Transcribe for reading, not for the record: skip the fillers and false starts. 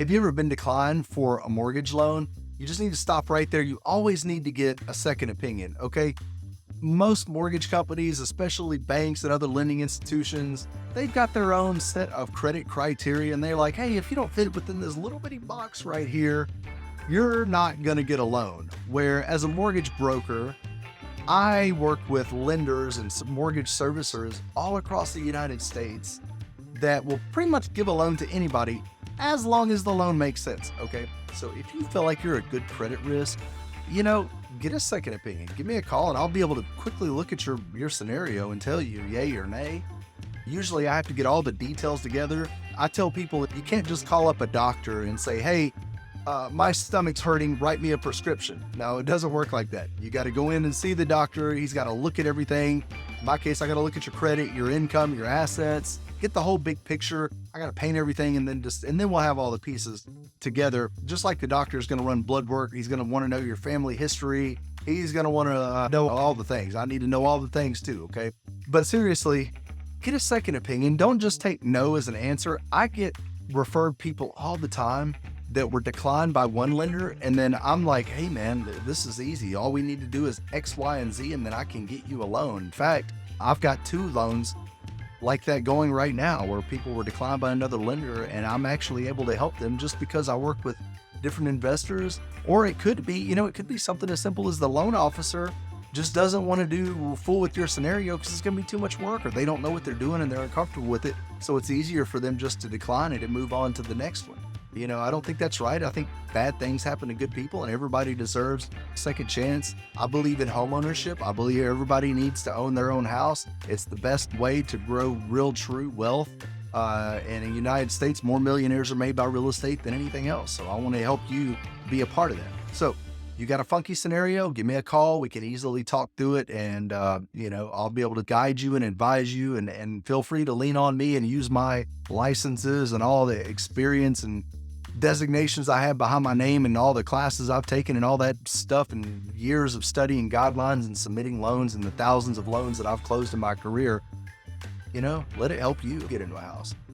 Have you ever been declined for a mortgage loan? You just need to stop right there. You always need to get a second opinion, okay? Most mortgage companies, especially banks and other lending institutions, they've got their own set of credit criteria, and they're like, hey, if you don't fit within this little bitty box right here, you're not going to get a loan. Where as a mortgage broker, I work with lenders and some mortgage servicers all across the United States that will pretty much give a loan to anybody as long as the loan makes sense. Okay. So if you feel like you're a good credit risk, get a second opinion. Give me a call and I'll be able to quickly look at your scenario and tell you yay or nay. Usually I have to get all the details together. I tell people you can't just call up a doctor and say, hey, my stomach's hurting, write me a prescription. No, it doesn't work like that. You got to go in and see the doctor. He's got to look at everything. In my case, I got to look at your credit, your income, your assets, get the whole big picture. I got to paint everything and then we'll have all the pieces together. Just like the doctor is going to run blood work. He's going to want to know your family history. He's going to want to know all the things. I need to know all the things too. Okay. But seriously, get a second opinion. Don't just take no as an answer. I get referred people all the time that were declined by one lender. And then I'm like, hey man, this is easy. All we need to do is X, Y, and Z, and then I can get you a loan. In fact, I've got 2 loans like that going right now where people were declined by another lender and I'm actually able to help them just because I work with different investors. Or it could be, it could be something as simple as the loan officer just doesn't want to do fool with your scenario because it's going to be too much work, or they don't know what they're doing and they're uncomfortable with it. So it's easier for them just to decline it and move on to the next one. I don't think that's right. I think bad things happen to good people and everybody deserves a second chance. I believe in home ownership. I believe everybody needs to own their own house. It's the best way to grow real, true wealth. And in the United States, more millionaires are made by real estate than anything else. So I want to help you be a part of that. So you got a funky scenario, give me a call. We can easily talk through it and, I'll be able to guide you and advise you and feel free to lean on me and use my licenses and all the experience and designations I have behind my name and all the classes I've taken and all that stuff and years of studying guidelines and submitting loans and the thousands of loans that I've closed in my career. Let it help you get into a house.